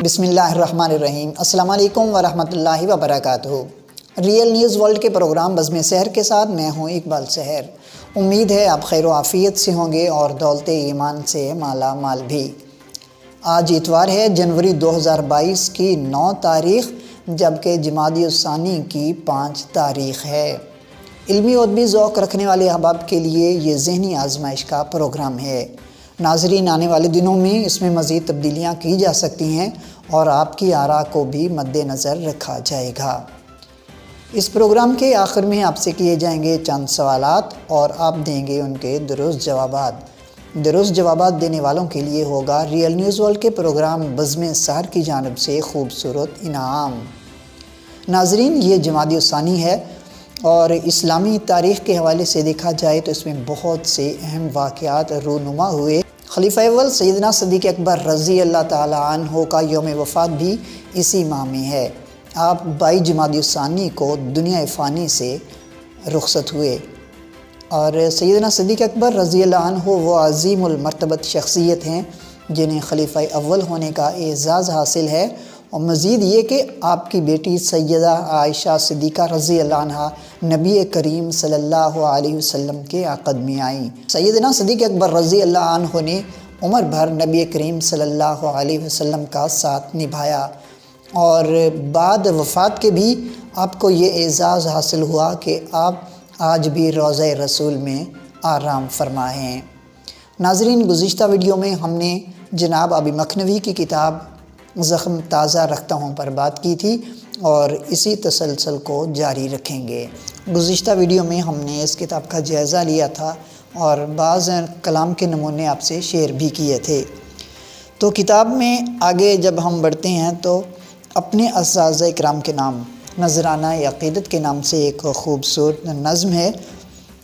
بسم اللہ الرحمن الرحیم۔ السلام علیکم ورحمۃ اللہ وبرکاتہ۔ ریئل نیوز ورلڈ کے پروگرام بزم سحر کے ساتھ میں ہوں اقبال سحر۔ امید ہے آپ خیر و عافیت سے ہوں گے اور دولت ایمان سے مالا مال بھی۔ آج اتوار ہے، جنوری 2022 کی 9 تاریخ، جبکہ جمادی الثانی کی 5 تاریخ ہے۔ علمی و ادبی ذوق رکھنے والے احباب کے لیے یہ ذہنی آزمائش کا پروگرام ہے۔ ناظرین، آنے والے دنوں میں اس میں مزید تبدیلیاں کی جا سکتی ہیں اور آپ کی آراء کو بھی مد نظر رکھا جائے گا۔ اس پروگرام کے آخر میں آپ سے کیے جائیں گے چند سوالات اور آپ دیں گے ان کے درست جوابات۔ درست جوابات دینے والوں کے لیے ہوگا ریئل نیوز ورلڈ کے پروگرام بزم سحر کی جانب سے خوبصورت انعام۔ ناظرین، یہ جمادی الثانی ہے اور اسلامی تاریخ کے حوالے سے دیکھا جائے تو اس میں بہت سے اہم واقعات رونما ہوئے۔ خلیفہ اول سیدنا صدیق اکبر رضی اللہ تعالی عنہ کا یوم وفات بھی اسی ماہ میں ہے۔ آپ 22 جمادی الثانی کو دنیا فانی سے رخصت ہوئے اور سیدنا صدیق اکبر رضی اللہ عنہ وہ عظیم المرتبت شخصیت ہیں جنہیں خلیفہ اول ہونے کا اعزاز حاصل ہے، اور مزید یہ کہ آپ کی بیٹی سیدہ عائشہ صدیقہ رضی اللہ عنہ نبی کریم صلی اللہ علیہ وسلم کے عقد میں آئیں۔ سیدنا صدیق اکبر رضی اللہ عنہ نے عمر بھر نبی کریم صلی اللہ علیہ وسلم کا ساتھ نبھایا اور بعد وفات کے بھی آپ کو یہ اعزاز حاصل ہوا کہ آپ آج بھی روضہ رسول میں آرام فرما ہیں۔ ناظرین، گزشتہ ویڈیو میں ہم نے جناب ابی مخنوی کی کتاب زخم تازہ رکھتا ہوں پر بات کی تھی اور اسی تسلسل کو جاری رکھیں گے۔ گزشتہ ویڈیو میں ہم نے اس کتاب کا جائزہ لیا تھا اور بعض کلام کے نمونے آپ سے شیئر بھی کیے تھے۔ تو کتاب میں آگے جب ہم بڑھتے ہیں تو اپنے اساتذہ اکرام کے نام نذرانہ عقیدت کے نام سے ایک خوبصورت نظم ہے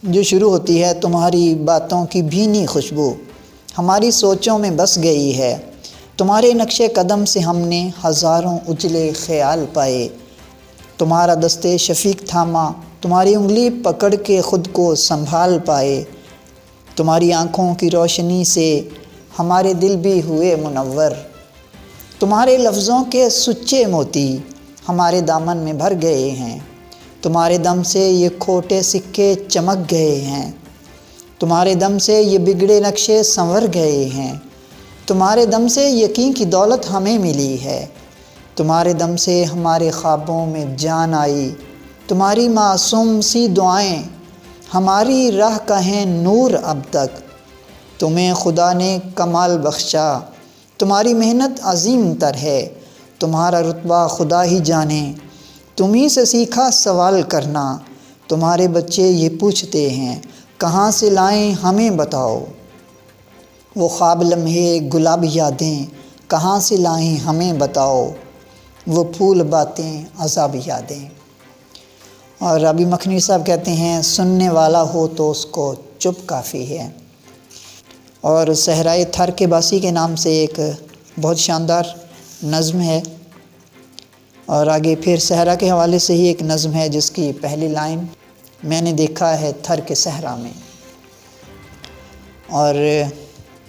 جو شروع ہوتی ہے: تمہاری باتوں کی بھینی خوشبو ہماری سوچوں میں بس گئی ہے، تمہارے نقش قدم سے ہم نے ہزاروں اجلے خیال پائے، تمہارا دست شفیق تھاما تمہاری انگلی پکڑ کے خود کو سنبھال پائے، تمہاری آنکھوں کی روشنی سے ہمارے دل بھی ہوئے منور، تمہارے لفظوں کے سچے موتی ہمارے دامن میں بھر گئے ہیں، تمہارے دم سے یہ کھوٹے سکے چمک گئے ہیں، تمہارے دم سے یہ بگڑے نقشے سنور گئے ہیں، تمہارے دم سے یقین کی دولت ہمیں ملی ہے، تمہارے دم سے ہمارے خوابوں میں جان آئی، تمہاری معصوم سی دعائیں ہماری راہ کا ہیں نور اب تک، تمہیں خدا نے کمال بخشا، تمہاری محنت عظیم تر ہے، تمہارا رتبہ خدا ہی جانے، تمہیں سے سیکھا سوال کرنا، تمہارے بچے یہ پوچھتے ہیں کہاں سے لائیں ہمیں بتاؤ، وہ خواب لمحے گلاب یادیں کہاں سے لائیں ہمیں بتاؤ، وہ پھول باتیں عذاب یادیں۔ اور ابی مخنوی صاحب کہتے ہیں سننے والا ہو تو اس کو چپ کافی ہے۔ اور صحرائے تھر کے باسی کے نام سے ایک بہت شاندار نظم ہے، اور آگے پھر صحرا کے حوالے سے ہی ایک نظم ہے جس کی پہلی لائن: میں نے دیکھا ہے تھر کے صحرا میں، اور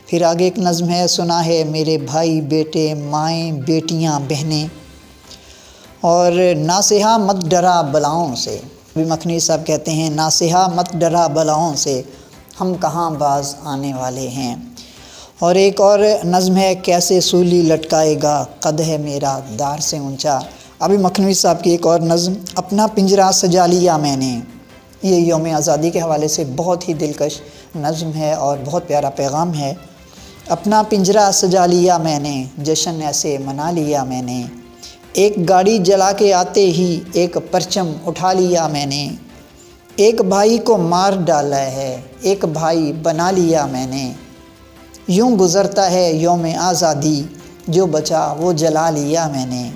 پھر آگے ایک نظم ہے: سنا ہے میرے بھائی بیٹے مائیں بیٹیاں بہنیں، اور ناصحہ مت ڈرا بلاؤں سے۔ ابی مخنوی صاحب کہتے ہیں ناصحہ مت ڈرا بلاؤں سے، ہم کہاں باز آنے والے ہیں۔ اور ایک اور نظم ہے: کیسے سولی لٹکائے گا قد ہے میرا دار سے اونچا۔ ابی مخنوی صاحب کی ایک اور نظم: اپنا پنجرہ سجا لیا میں نے، یہ یوم آزادی کے حوالے سے بہت ہی دلکش نظم ہے اور بہت پیارا پیغام ہے۔ اپنا پنجرہ سجا لیا میں نے، جشن ایسے منا لیا میں نے، ایک گاڑی جلا کے آتے ہی ایک پرچم اٹھا لیا میں نے، ایک بھائی کو مار ڈالا ہے ایک بھائی بنا لیا میں نے، یوں گزرتا ہے یوم آزادی جو بچا وہ جلا لیا میں نے،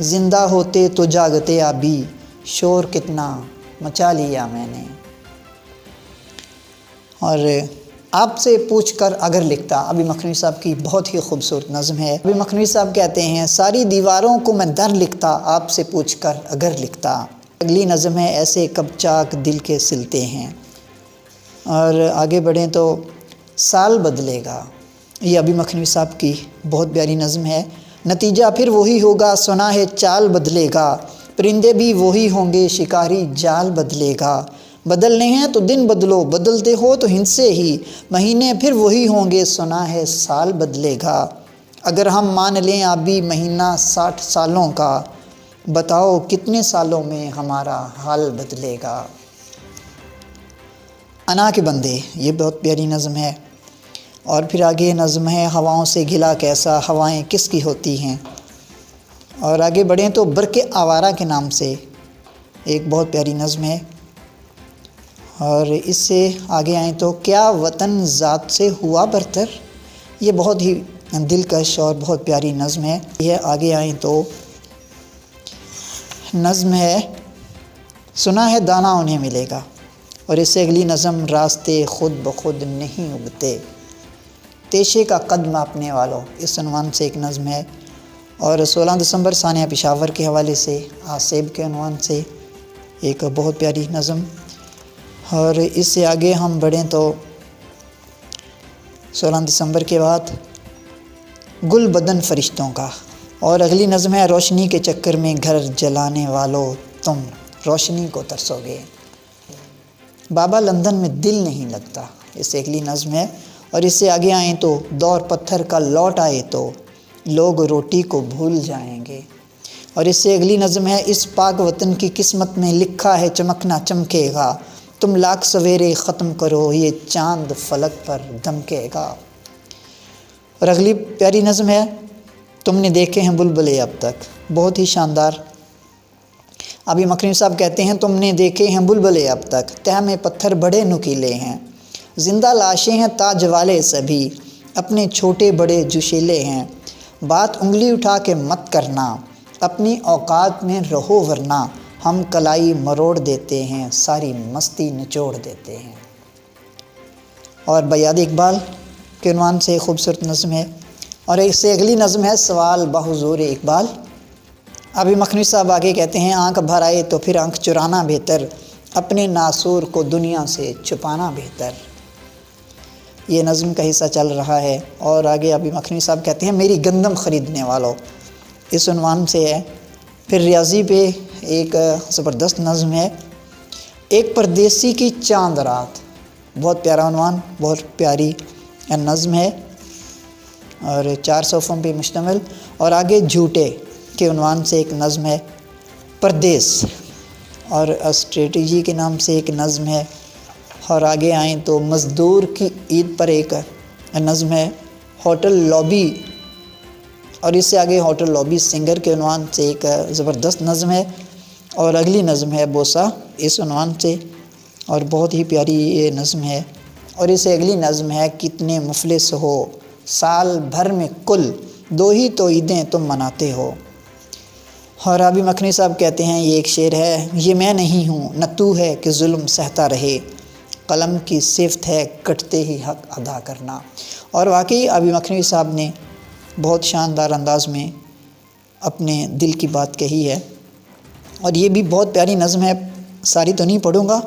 زندہ ہوتے تو جاگتے ابھی شور کتنا مچا لیا میں نے۔ اور آپ سے پوچھ کر اگر لکھتا، ابی مخنوی صاحب کی بہت ہی خوبصورت نظم ہے۔ ابی مخنوی صاحب کہتے ہیں ساری دیواروں کو میں در لکھتا آپ سے پوچھ کر اگر لکھتا۔ اگلی نظم ہے: ایسے کب چاک دل کے سلتے ہیں۔ اور آگے بڑھیں تو سال بدلے گا، یہ ابی مخنوی صاحب کی بہت پیاری نظم ہے۔ نتیجہ پھر وہی ہوگا سنا ہے چال بدلے گا، پرندے بھی وہی ہوں گے شکاری جال بدلے گا۔ بدلنے ہیں تو دن بدلو، بدلتے ہو تو ہند سے ہی، مہینے پھر وہی ہوں گے سنا ہے سال بدلے گا۔ اگر ہم مان لیں ابھی مہینہ 60 سالوں کا، بتاؤ کتنے سالوں میں ہمارا حال بدلے گا۔ انا کے بندے، یہ بہت پیاری نظم ہے۔ اور پھر آگے نظم ہے ہواؤں سے گھلا کیسا، ہوائیں کس کی ہوتی ہیں۔ اور آگے بڑھیں تو برق آوارہ کے نام سے ایک بہت پیاری نظم ہے۔ اور اس سے آگے آئیں تو کیا وطن ذات سے ہوا برتر، یہ بہت ہی دلکش اور بہت پیاری نظم ہے۔ یہ آگے آئیں تو نظم ہے سنا ہے دانہ انہیں ملے گا، اور اس سے اگلی نظم راستے خود بخود نہیں اگتے، تیشے کا قدم اپنے والوں، اس عنوان سے ایک نظم ہے۔ اور 16 دسمبر ثانیہ پشاور کے حوالے سے آصیب کے عنوان سے ایک بہت پیاری نظم۔ اور اس سے آگے ہم بڑھیں تو 16 دسمبر کے بعد گل بدن فرشتوں کا، اور اگلی نظم ہے روشنی کے چکر میں گھر جلانے والوں تم روشنی کو ترسو گے، بابا لندن میں دل نہیں لگتا، اس سے اگلی نظم ہے۔ اور اس سے آگے آئیں تو دور پتھر کا لوٹ آئے تو لوگ روٹی کو بھول جائیں گے، اور اس سے اگلی نظم ہے اس پاک وطن کی قسمت میں لکھا ہے چمکنا چمکے گا، تم لاکھ سویرے ختم کرو یہ چاند فلک پر دمکے گا۔ اور اگلی پیاری نظم ہے تم نے دیکھے ہیں بلبلے اب تک، بہت ہی شاندار۔ ابھی مکھنی صاحب کہتے ہیں تم نے دیکھے ہیں بلبلے اب تک، تہ میں پتھر بڑے نکیلے ہیں، زندہ لاشیں ہیں تاج والے سبھی، اپنے چھوٹے بڑے جوشیلے ہیں، بات انگلی اٹھا کے مت کرنا، اپنی اوقات میں رہو ورنہ، ہم کلائی مروڑ دیتے ہیں ساری مستی نچوڑ دیتے ہیں۔ اور بیاد اقبال کے عنوان سے خوبصورت نظم ہے۔ اور اس سے اگلی نظم ہے سوال بحضور اقبال۔ ابھی مکھنی صاحب آگے کہتے ہیں آنکھ بھر آئے تو پھر آنکھ چرانا بہتر، اپنے ناسور کو دنیا سے چھپانا بہتر، یہ نظم کا حصہ چل رہا ہے۔ اور آگے ابھی مکھنی صاحب کہتے ہیں میری گندم خریدنے والوں، اس عنوان سے ہے۔ پھر ریاضی پہ ایک زبردست نظم ہے ایک پردیسی کی چاند رات، بہت پیارا عنوان، بہت پیاری نظم ہے، اور 4 صفحوں پہ مشتمل۔ اور آگے جھوٹے کے عنوان سے ایک نظم ہے پردیس، اور اسٹریٹجی کے نام سے ایک نظم ہے۔ اور آگے آئیں تو مزدور کی عید پر ایک نظم ہے ہوٹل لابی، اور اس سے آگے ہوٹل لابی سنگر کے عنوان سے ایک زبردست نظم ہے۔ اور اگلی نظم ہے بوسہ، اس عنوان سے، اور بہت ہی پیاری یہ نظم ہے۔ اور اس سے اگلی نظم ہے کتنے مفلس ہو سال بھر میں کل 2 ہی تو عیدیں تم مناتے ہو۔ اور ابھی مکھنی صاحب کہتے ہیں یہ ایک شعر ہے یہ میں نہیں ہوں نہ تو ہے کہ ظلم سہتا رہے، قلم کی صفت ہے کٹتے ہی حق ادا کرنا۔ اور واقعی ابھی مکھنی صاحب نے بہت شاندار انداز میں اپنے دل کی بات کہی ہے، اور یہ بھی بہت پیاری نظم ہے، ساری تو نہیں پڑھوں گا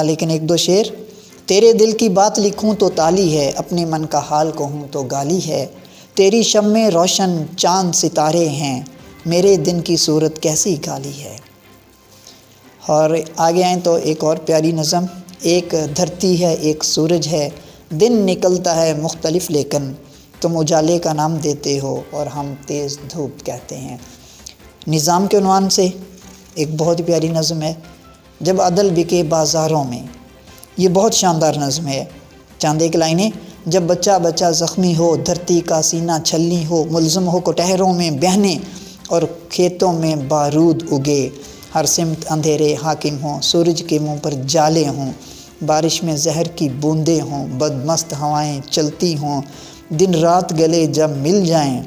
لیکن 1-2 شعر۔ تیرے دل کی بات لکھوں تو تالی ہے، اپنے من کا حال کہوں تو گالی ہے، تیری شمع روشن چاند ستارے ہیں، میرے دن کی صورت کیسی کالی ہے۔ اور آگے آئیں تو ایک اور پیاری نظم ایک دھرتی ہے ایک سورج ہے، دن نکلتا ہے مختلف لیکن تم اجالے کا نام دیتے ہو اور ہم تیز دھوپ کہتے ہیں۔ نظام کے عنوان سے ایک بہت پیاری نظم ہے جب عدل بکے بازاروں میں، یہ بہت شاندار نظم ہے۔ چاند ایک لائنیں جب بچہ بچہ زخمی ہو، دھرتی کا سینہ چھلنی ہو، ملزم ہو کٹہروں میں بہنے اور کھیتوں میں بارود اگے، ہر سمت اندھیرے حاکم ہوں، سورج کے منہ پر جالے ہوں، بارش میں زہر کی بوندیں ہوں، بدمست ہوائیں چلتی ہوں، دن رات گلے جب مل جائیں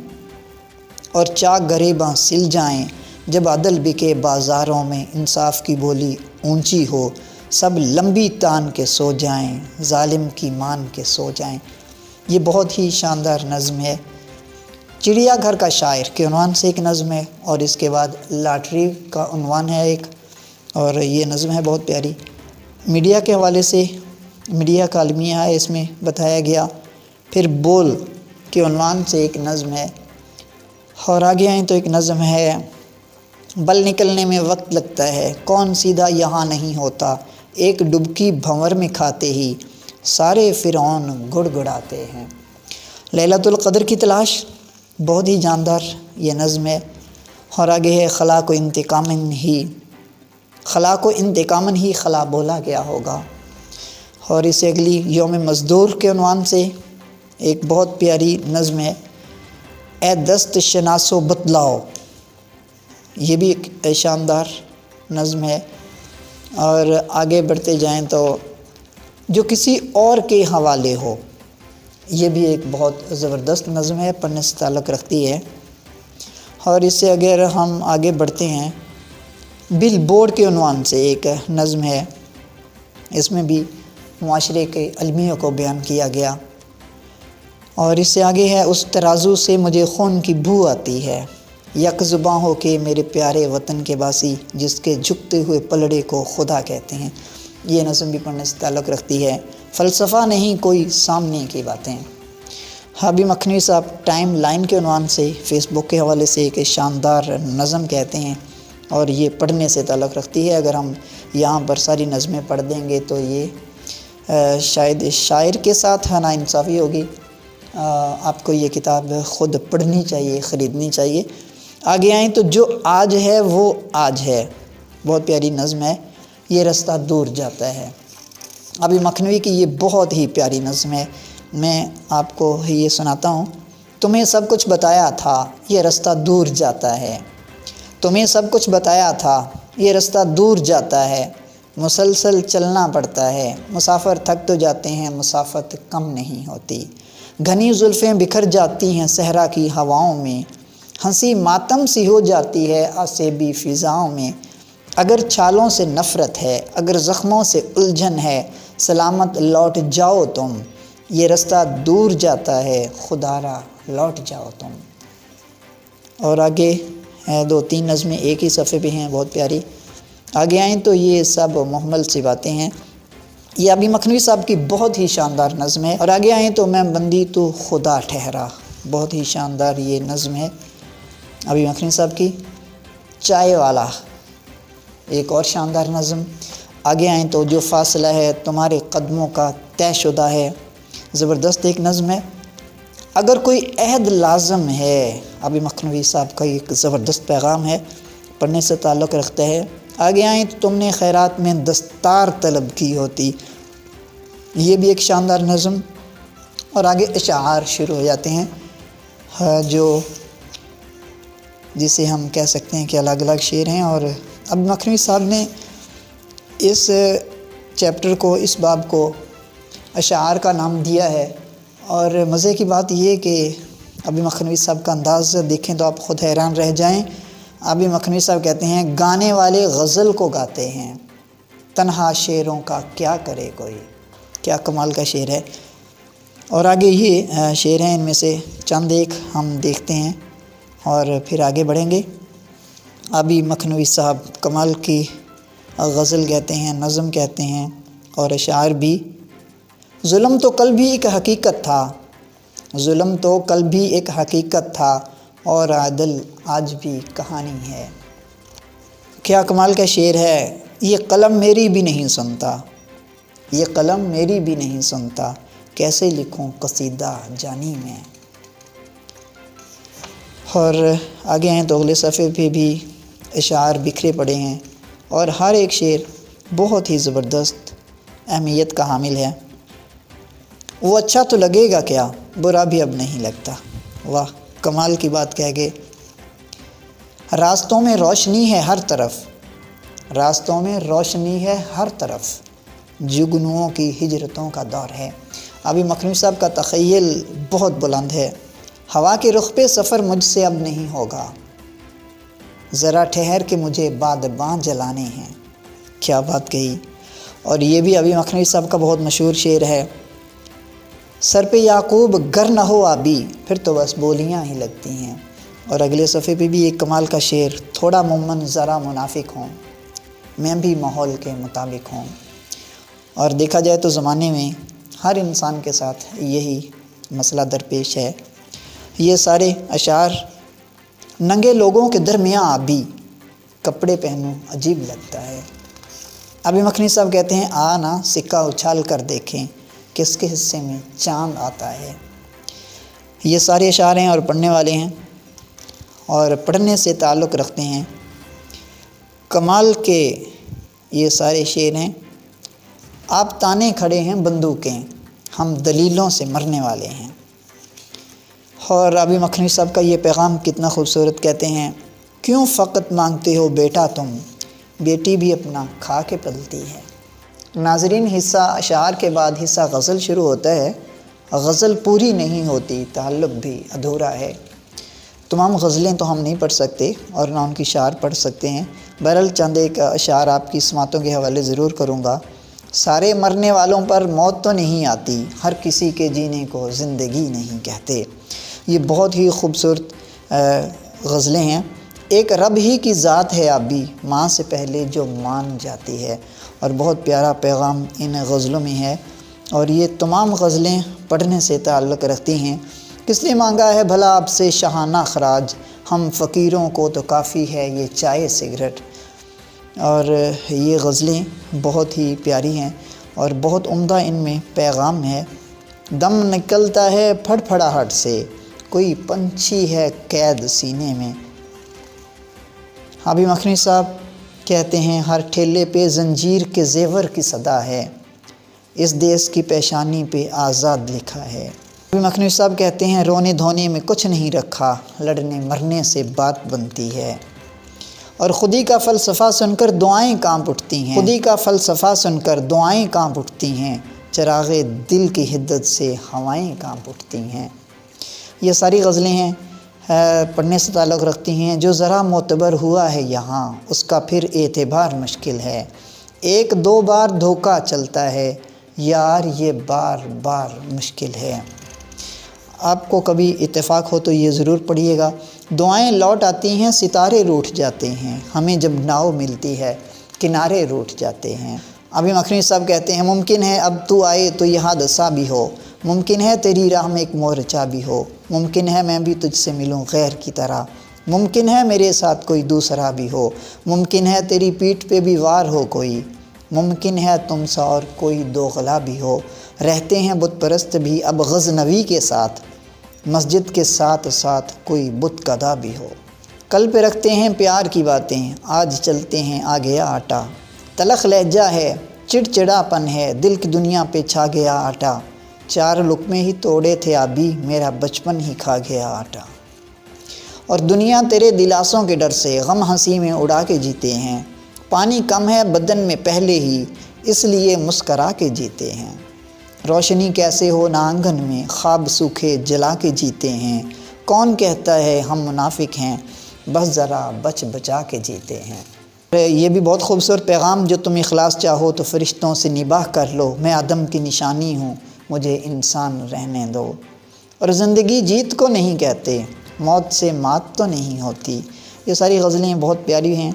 اور چاک گریباں سل جائیں، جب عدل بکے بازاروں میں، انصاف کی بولی اونچی ہو، سب لمبی تان کے سو جائیں، ظالم کی مان کے سو جائیں، یہ بہت ہی شاندار نظم ہے۔ چڑیا گھر کا شاعر کے عنوان سے ایک نظم ہے، اور اس کے بعد لاٹری کا عنوان ہے ایک، اور یہ نظم ہے بہت پیاری۔ میڈیا کے حوالے سے میڈیا کا المیہ ہے، اس میں بتایا گیا۔ پھر بول کے عنوان سے ایک نظم ہے اور آگے آئیں تو ایک نظم ہے، بل نکلنے میں وقت لگتا ہے، کون سیدھا یہاں نہیں ہوتا، ایک ڈبکی بھنور میں کھاتے ہی سارے فرعون گڑ گڑاتے ہیں۔ لیلۃ القدر کی تلاش، بہت ہی جاندار یہ نظم ہے۔ اور آگے ہے، خلا کو انتقاماً ہی خلا بولا گیا ہوگا۔ اور اسے اگلی یوم مزدور کے عنوان سے ایک بہت پیاری نظم ہے، اے دست شناسو بتلاؤ، یہ بھی ایک شاندار نظم ہے۔ اور آگے بڑھتے جائیں تو جو کسی اور کے حوالے ہو، یہ بھی ایک بہت زبردست نظم ہے، پڑھنے سے تعلق رکھتی ہے۔ اور اس سے اگر ہم آگے بڑھتے ہیں، بل بورڈ کے عنوان سے ایک نظم ہے، اس میں بھی معاشرے کے المیوں کو بیان کیا گیا۔ اور اس سے آگے ہے، اس ترازو سے مجھے خون کی بو آتی ہے، یک زباں ہو کے میرے پیارے وطن کے باسی، جس کے جھکتے ہوئے پلڑے کو خدا کہتے ہیں۔ یہ نظم بھی پڑھنے سے تعلق رکھتی ہے، فلسفہ نہیں کوئی سامنے کی باتیں۔ حابی مکھنوی صاحب ٹائم لائن کے عنوان سے فیس بک کے حوالے سے ایک شاندار نظم کہتے ہیں، اور یہ پڑھنے سے تعلق رکھتی ہے۔ اگر ہم یہاں پر ساری نظمیں پڑھ دیں گے تو یہ شاید شاعر کے ساتھ ناانصافی ہوگی۔ آپ کو یہ کتاب خود پڑھنی چاہیے، خریدنی چاہیے۔ آگے آئیں تو جو آج ہے وہ آج ہے، بہت پیاری نظم ہے، یہ رستہ دور جاتا ہے۔ ابھی مکھنوی کی یہ بہت ہی پیاری نظم ہے، میں آپ کو یہ سناتا ہوں۔ تمہیں سب کچھ بتایا تھا، یہ رستہ دور جاتا ہے، تمہیں سب کچھ بتایا تھا، یہ رستہ دور جاتا ہے، مسلسل چلنا پڑتا ہے، مسافر تھک تو جاتے ہیں، مسافت کم نہیں ہوتی، گھنی زلفیں بکھر جاتی ہیں صحرا کی ہواؤں میں، ہنسی ماتم سی ہو جاتی ہے آسیبی فضاؤں میں، اگر چھالوں سے نفرت ہے، اگر زخموں سے الجھن ہے، سلامت لوٹ جاؤ تم، یہ رستہ دور جاتا ہے، خدا را لوٹ جاؤ تم۔ اور آگے دو تین نظمیں ایک ہی صفحے پہ ہیں، بہت پیاری۔ آگے آئیں تو یہ سب محمل سی باتیں ہیں، یہ ابھی مکھنوی صاحب کی بہت ہی شاندار نظم ہے۔ اور آگے آئیں تو میں بندی تو خدا ٹھہرا، بہت ہی شاندار یہ نظم ہے ابھی مکھنوی صاحب کی۔ چائے والا، ایک اور شاندار نظم۔ آگے آئیں تو جو فاصلہ ہے تمہارے قدموں کا طے شدہ ہے، زبردست ایک نظم ہے۔ اگر کوئی عہد لازم ہے، ابھی مکھنوی صاحب کا ایک زبردست پیغام ہے، پڑھنے سے تعلق رکھتا ہے۔ آگے آئیں تو تم نے خیرات میں دستار طلب کی ہوتی، یہ بھی ایک شاندار نظم۔ اور آگے اشعار شروع ہو جاتے ہیں، جو جسے ہم کہہ سکتے ہیں کہ الگ الگ شعر ہیں۔ اور اب مکھنوی صاحب نے اس چیپٹر کو، اس باب کو اشعار کا نام دیا ہے۔ اور مزے کی بات یہ کہ ابھی مکھنوی صاحب کا انداز دیکھیں تو آپ خود حیران رہ جائیں۔ ابھی مکھنوی صاحب کہتے ہیں، گانے والے غزل کو گاتے ہیں، تنہا شعروں کا کیا کرے کوئی، کیا کمال کا شعر ہے۔ اور آگے یہ شعر ہیں، ان میں سے چند ایک ہم دیکھتے ہیں اور پھر آگے بڑھیں گے۔ ابھی مکھنوی صاحب کمال کی غزل کہتے ہیں، نظم کہتے ہیں اور اشعار بھی۔ ظلم تو کل بھی ایک حقیقت تھا، ظلم تو کل بھی ایک حقیقت تھا، اور عدل آج بھی کہانی ہے۔ کیا کمال کا شعر ہے۔ یہ قلم میری بھی نہیں سنتا، یہ قلم میری بھی نہیں سنتا، کیسے لکھوں قصیدہ جانی میں۔ اور آگے ہیں تو اگلے صفحے پہ بھی اشعار بکھرے پڑے ہیں، اور ہر ایک شعر بہت ہی زبردست اہمیت کا حامل ہے۔ وہ اچھا تو لگے گا کیا، برا بھی اب نہیں لگتا، واہ کمال کی بات کہہ گئے۔ راستوں میں روشنی ہے ہر طرف، راستوں میں روشنی ہے ہر طرف، جگنوؤں کی ہجرتوں کا دور ہے۔ ابھی مکھنوی صاحب کا تخیل بہت بلند ہے۔ ہوا کے رخ پہ سفر مجھ سے اب نہیں ہوگا، ذرا ٹھہر کے مجھے بادباں جلانے ہیں، کیا بات کہی۔ اور یہ بھی ابھی مکھنوی صاحب کا بہت مشہور شعر ہے، سر پہ یعقوب گر نہ ہو آبی، پھر تو بس بولیاں ہی لگتی ہیں۔ اور اگلے صفحے پہ بھی ایک کمال کا شعر، تھوڑا مومن ذرا منافق ہوں، میں بھی ماحول کے مطابق ہوں۔ اور دیکھا جائے تو زمانے میں ہر انسان کے ساتھ یہی مسئلہ درپیش ہے۔ یہ سارے اشعار ننگے لوگوں کے درمیان ابھی کپڑے پہنوں عجیب لگتا ہے۔ ابھی مکھنی صاحب کہتے ہیں آنا سکہ اچھال کر دیکھیں کس کے حصے میں چاند آتا ہے۔ یہ سارے اشعار ہیں اور پڑھنے والے ہیں اور پڑھنے سے تعلق رکھتے ہیں۔ کمال کے یہ سارے شعر ہیں۔ آپ تانے کھڑے ہیں بندوقیں، ہم دلیلوں سے مرنے والے ہیں۔ اور ابھی مکھنی صاحب کا یہ پیغام کتنا خوبصورت، کہتے ہیں کیوں فقط مانگتے ہو بیٹا تم، بیٹی بھی اپنا کھا کے پلتی ہے۔ ناظرین، حصہ اشعار کے بعد حصہ غزل شروع ہوتا ہے۔ غزل پوری نہیں ہوتی، تعلق بھی ادھورا ہے۔ تمام غزلیں تو ہم نہیں پڑھ سکتے اور نہ ان کی شعر پڑھ سکتے ہیں، بہرحال چند ایک اشعار آپ کی سماعتوں کے حوالے ضرور کروں گا۔ سارے مرنے والوں پر موت تو نہیں آتی، ہر کسی کے جینے کو زندگی نہیں کہتے۔ یہ بہت ہی خوبصورت غزلیں ہیں۔ ایک رب ہی کی ذات ہے ابھی، ماں سے پہلے جو مان جاتی ہے، اور بہت پیارا پیغام ان غزلوں میں ہے۔ اور یہ تمام غزلیں پڑھنے سے تعلق رکھتی ہیں۔ کس لیے مانگا ہے بھلا آپ سے شاہانہ خراج، ہم فقیروں کو تو کافی ہے یہ چائے سگریٹ۔ اور یہ غزلیں بہت ہی پیاری ہیں اور بہت عمدہ ان میں پیغام ہے۔ دم نکلتا ہے پھڑ پھڑاہٹ سے، کوئی پنچھی ہے قید سینے میں۔ ابھی مکھنی صاحب کہتے ہیں ہر ٹھیلے پہ زنجیر کے زیور کی صدا ہے، اس دیس کی پیشانی پہ آزاد لکھا ہے۔ ابھی مکھنی صاحب کہتے ہیں رونے دھونے میں کچھ نہیں رکھا، لڑنے مرنے سے بات بنتی ہے۔ اور خودی کا فلسفہ سن کر دعائیں کانپ اٹھتی ہیں، خودی کا فلسفہ سن کر دعائیں کانپ اٹھتی ہیں، چراغ دل کی حدت سے ہوائیں کانپ اٹھتی ہیں۔ یہ ساری غزلیں ہیں، پڑھنے سے تعلق رکھتی ہیں۔ جو ذرا معتبر ہوا ہے یہاں، اس کا پھر اعتبار مشکل ہے، ایک دو بار دھوکہ چلتا ہے یار یہ بار بار مشکل ہے۔ آپ کو کبھی اتفاق ہو تو یہ ضرور پڑھیے گا۔ دعائیں لوٹ آتی ہیں ستارے روٹھ جاتے ہیں، ہمیں جب ناؤ ملتی ہے کنارے روٹھ جاتے ہیں۔ ابھی مکھنی صاحب کہتے ہیں ممکن ہے اب تو آئے تو یہ حادثہ بھی ہو، ممکن ہے تیری راہ میں ایک مورچہ بھی ہو، ممکن ہے میں بھی تجھ سے ملوں غیر کی طرح، ممکن ہے میرے ساتھ کوئی دوسرا بھی ہو، ممکن ہے تیری پیٹھ پہ بھی وار ہو کوئی، ممکن ہے تم سا اور کوئی دوغلا بھی ہو۔ رہتے ہیں بت پرست بھی اب غزنوی کے ساتھ، مسجد کے ساتھ ساتھ کوئی بت گدا بھی ہو۔ کل پہ رکھتے ہیں پیار کی باتیں، آج چلتے ہیں آ گیا آٹا، تلخ لہجہ ہے چڑچڑاپن ہے، دل کی دنیا پہ چھا گیا آٹا، چار لقمے ہی توڑے تھے ابھی میرا بچپن ہی کھا گیا آٹا۔ اور دنیا تیرے دلاسوں کے ڈر سے غم ہنسی میں اڑا کے جیتے ہیں، پانی کم ہے بدن میں پہلے ہی اس لیے مسکرا کے جیتے ہیں، روشنی کیسے ہو نہ آنگن میں خواب سوکھے جلا کے جیتے ہیں، کون کہتا ہے ہم منافق ہیں بس ذرا بچ بچا کے جیتے ہیں۔ یہ بھی بہت خوبصورت پیغام، جو تم اخلاص چاہو تو فرشتوں سے نباہ کر لو، میں آدم کی نشانی ہوں مجھے انسان رہنے دو۔ اور زندگی جیت کو نہیں کہتے، موت سے مات تو نہیں ہوتی۔ یہ ساری غزلیں بہت پیاری ہیں۔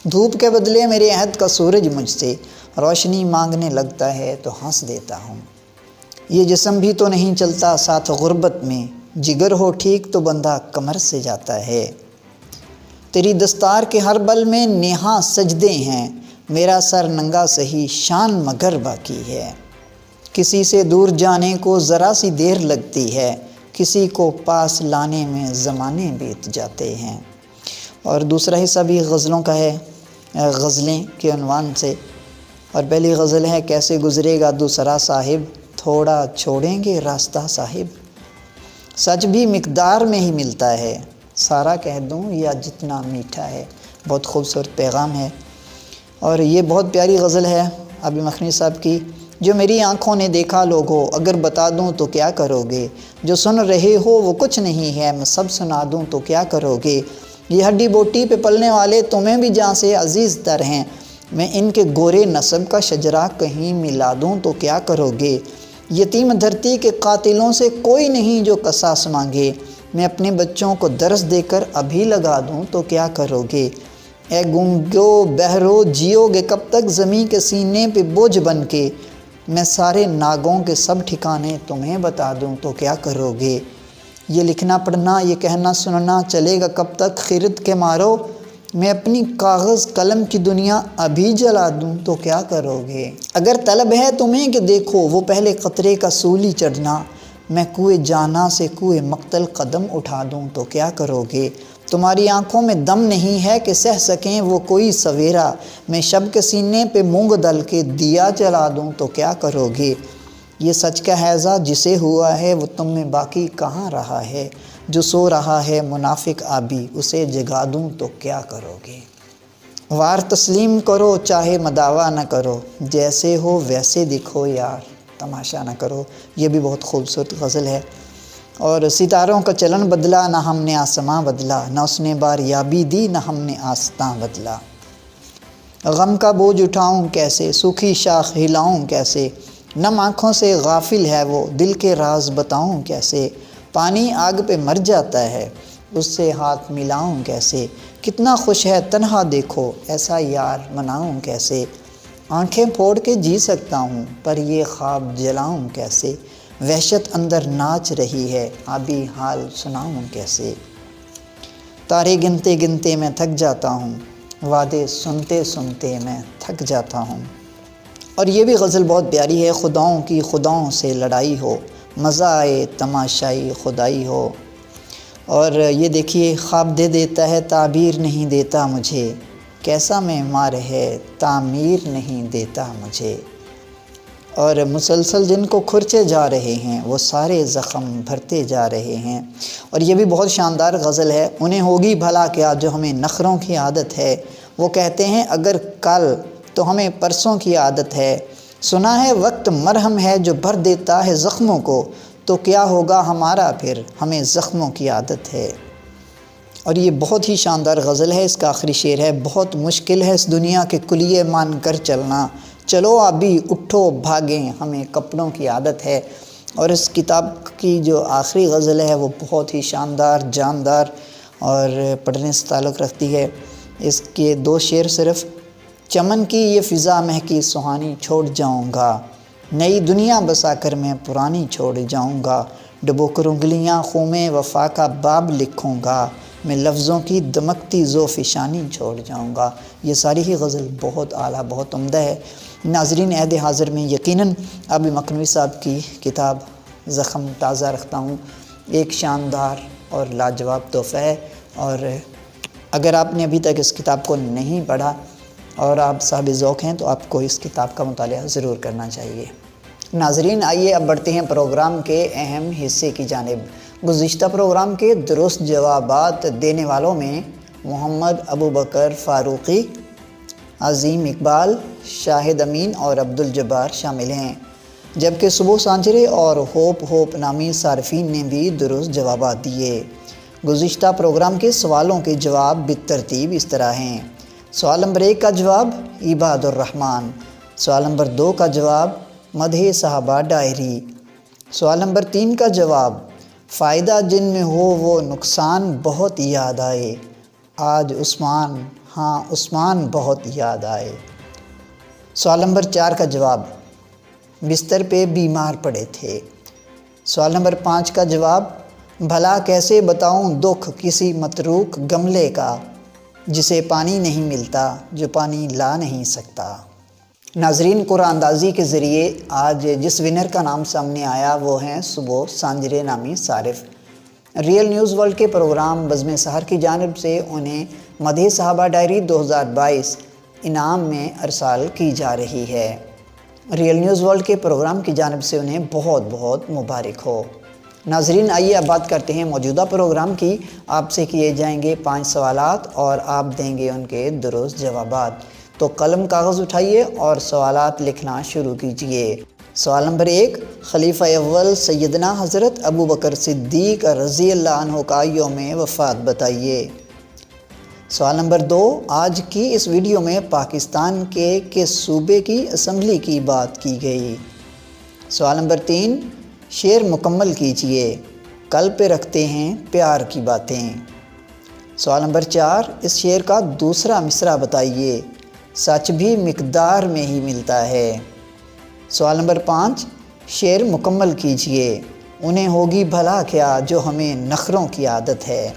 دھوپ کے بدلے میرے عہد کا سورج مجھ سے روشنی مانگنے لگتا ہے تو ہنس دیتا ہوں، یہ جسم بھی تو نہیں چلتا ساتھ غربت میں، جگر ہو ٹھیک تو بندہ کمر سے جاتا ہے، تیری دستار کے ہر بل میں نیہا سجدے ہیں، میرا سر ننگا سہی شان مگر باقی ہے، کسی سے دور جانے کو ذرا سی دیر لگتی ہے، کسی کو پاس لانے میں زمانے بیت جاتے ہیں۔ اور دوسرا حصہ بھی غزلوں کا ہے، غزلیں کے عنوان سے، اور پہلی غزل ہے کیسے گزرے گا دوسرا صاحب، تھوڑا چھوڑیں گے راستہ صاحب، سچ بھی مقدار میں ہی ملتا ہے، سارا کہہ دوں یا جتنا میٹھا ہے۔ بہت خوبصورت پیغام ہے اور یہ بہت پیاری غزل ہے ابھی مکھنی صاحب کی۔ جو میری آنکھوں نے دیکھا لوگو اگر بتا دوں تو کیا کرو گے، جو سن رہے ہو وہ کچھ نہیں ہے میں سب سنا دوں تو کیا کرو گے، یہ ہڈی بوٹی پہ پلنے والے تمہیں بھی جہاں سے عزیز تر ہیں، میں ان کے گورے نسب کا شجرہ کہیں ملا دوں تو کیا کرو گے، یتیم دھرتی کے قاتلوں سے کوئی نہیں جو قصاص مانگے، میں اپنے بچوں کو درس دے کر ابھی لگا دوں تو کیا کرو گے، اے گنگو بہرو جیو گے کب تک زمیں کے سینے پہ بوجھ بن کے، میں سارے ناگوں کے سب ٹھکانے تمہیں بتا دوں تو کیا کرو گے، یہ لکھنا پڑھنا، یہ کہنا سننا چلے گا کب تک؟ خرد کے مارو میں اپنی کاغذ قلم کی دنیا ابھی جلا دوں تو کیا کرو گے؟ اگر طلب ہے تمہیں کہ دیکھو وہ پہلے قطرے کا سولی چڑھنا، میں کوئے جانا سے کوئے مقتل قدم اٹھا دوں تو کیا کرو گے؟ تمہاری آنکھوں میں دم نہیں ہے کہ سہ سکیں وہ کوئی سویرا، میں شب کے سینے پہ مونگ دل کے دیا جلا دوں تو کیا کرو گے؟ یہ سچ کا ہیضہ جسے ہوا ہے وہ تم میں باقی کہاں رہا ہے، جو سو رہا ہے منافق آبی اسے جگا دوں تو کیا کرو گے؟ وار تسلیم کرو چاہے مداوا نہ کرو، جیسے ہو ویسے دکھو یار تماشا نہ کرو۔ یہ بھی بہت خوبصورت غزل ہے۔ اور ستاروں کا چلن بدلا نہ ہم نے آسماں بدلا، نہ اس نے بار یابی دی نہ ہم نے آستاں بدلا۔ غم کا بوجھ اٹھاؤں کیسے، سوکھی شاخ ہلاؤں کیسے، نم آنکھوں سے غافل ہے وہ دل کے راز بتاؤں کیسے۔ پانی آگ پہ مر جاتا ہے اس سے ہاتھ ملاؤں کیسے، کتنا خوش ہے تنہا دیکھو ایسا یار مناؤں کیسے۔ آنکھیں پھوڑ کے جی سکتا ہوں پر یہ خواب جلاؤں کیسے، وحشت اندر ناچ رہی ہے آبی حال سناؤں کیسے۔ تارے گنتے گنتے میں تھک جاتا ہوں، وعدے سنتے سنتے میں تھک جاتا ہوں۔ اور یہ بھی غزل بہت پیاری ہے۔ خداؤں کی خداؤں سے لڑائی ہو، مزہ آئے تماشائی خدائی ہو۔ اور یہ دیکھیے، خواب دے دیتا ہے تعبیر نہیں دیتا مجھے، کیسا معمار ہے تعمیر نہیں دیتا مجھے۔ اور مسلسل جن کو کھرچے جا رہے ہیں وہ سارے زخم بھرتے جا رہے ہیں۔ اور یہ بھی بہت شاندار غزل ہے۔ انہیں ہوگی بھلا کیا جو ہمیں نخروں کی عادت ہے، وہ کہتے ہیں اگر کل تو ہمیں پرسوں کی عادت ہے۔ سنا ہے وقت مرہم ہے جو بھر دیتا ہے زخموں کو، تو کیا ہوگا ہمارا پھر ہمیں زخموں کی عادت ہے۔ اور یہ بہت ہی شاندار غزل ہے۔ اس کا آخری شعر ہے، بہت مشکل ہے اس دنیا کے کلیے مان کر چلنا، چلو ابھی اٹھو بھاگیں ہمیں کپڑوں کی عادت ہے۔ اور اس کتاب کی جو آخری غزل ہے وہ بہت ہی شاندار، جاندار اور پڑھنے سے تعلق رکھتی ہے۔ اس کے 2 شعر صرف، چمن کی یہ فضا مہکی سہانی چھوڑ جاؤں گا، نئی دنیا بسا کر میں پرانی چھوڑ جاؤں گا، ڈبو کر انگلیاں خوں میں وفا کا باب لکھوں گا، میں لفظوں کی دمکتی ذوفشانی چھوڑ جاؤں گا۔ یہ ساری ہی غزل بہت اعلیٰ، بہت عمدہ ہے۔ ناظرین عہد حاضر میں یقیناً ابھی مکنوی صاحب کی کتاب زخم تازہ رکھتا ہوں، ایک شاندار اور لاجواب تحفہ ہے۔ اور اگر آپ نے ابھی تک اس کتاب کو نہیں پڑھا اور آپ صاحب ذوق ہیں تو آپ کو اس کتاب کا مطالعہ ضرور کرنا چاہیے۔ ناظرین آئیے اب بڑھتے ہیں پروگرام کے اہم حصے کی جانب۔ گزشتہ پروگرام کے درست جوابات دینے والوں میں محمد ابوبکر فاروقی، عظیم اقبال، شاہد امین اور عبدالجبار شامل ہیں، جبکہ صبح سانجرے اور ہوپ نامی صارفین نے بھی درست جوابات دیے۔ گزشتہ پروگرام کے سوالوں کے جواب بالترتیب اس طرح ہیں۔ سوال نمبر 1 کا جواب عباد الرحمن، سوال نمبر 2 کا جواب مدح صحابہ ڈائری، سوال نمبر 3 کا جواب فائدہ جن میں ہو وہ نقصان بہت یاد آئے، آج عثمان، ہاں عثمان بہت یاد آئے۔ سوال نمبر 4 کا جواب بستر پہ بیمار پڑے تھے۔ سوال نمبر 5 کا جواب بھلا کیسے بتاؤں دکھ کسی متروک گملے کا، جسے پانی نہیں ملتا جو پانی لا نہیں سکتا۔ ناظرین قرآن اندازی کے ذریعے آج جس ونر کا نام سامنے آیا وہ ہیں صبح سانجرے نامی صارف۔ ریئل نیوز ورلڈ کے پروگرام بزم سحر کی جانب سے انہیں مدح صحابہ ڈائری 2022 انعام میں ارسال کی جا رہی ہے۔ ریئل نیوز ورلڈ کے پروگرام کی جانب سے انہیں بہت بہت مبارک ہو۔ ناظرین آئیے اب بات کرتے ہیں موجودہ پروگرام کی۔ آپ سے کیے جائیں گے 5 سوالات اور آپ دیں گے ان کے درست جوابات۔ تو قلم کاغذ اٹھائیے اور سوالات لکھنا شروع کیجئے۔ سوال نمبر 1، خلیفہ اول سیدنا حضرت ابوبکر صدیق رضی اللہ عنہ کا یوم وفات بتائیے۔ سوال نمبر 2، آج کی اس ویڈیو میں پاکستان کے کس صوبے کی اسمبلی کی بات کی گئی؟ سوال نمبر 3، شعر مکمل کیجئے، کل پہ رکھتے ہیں پیار کی باتیں۔ سوال نمبر 4، اس شعر کا دوسرا مصرع بتائیے، سچ بھی مقدار میں ہی ملتا ہے۔ سوال نمبر 5، شعر مکمل کیجئے، انہیں ہوگی بھلا کیا جو ہمیں نخروں کی عادت ہے۔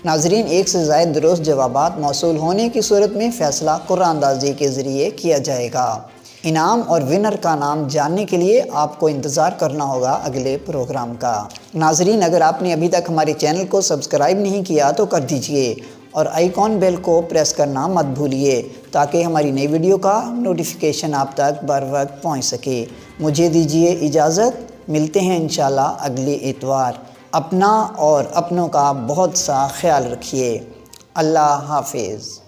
ناظرین، ایک سے زائد درست جوابات موصول ہونے کی صورت میں فیصلہ قرعہ اندازی کے ذریعے کیا جائے گا۔ انعام اور ونر کا نام جاننے کے لیے آپ کو انتظار کرنا ہوگا اگلے پروگرام کا۔ ناظرین، اگر آپ نے ابھی تک ہمارے چینل کو سبسکرائب نہیں کیا تو کر دیجئے اور آئیکن بیل کو پریس کرنا مت بھولیے تاکہ ہماری نئی ویڈیو کا نوٹیفیکیشن آپ تک بر وقت پہنچ سکے۔ مجھے دیجئے اجازت، ملتے ہیں انشاءاللہ اگلے اتوار۔ اپنا اور اپنوں کا بہت سا خیال رکھیے۔ اللہ حافظ۔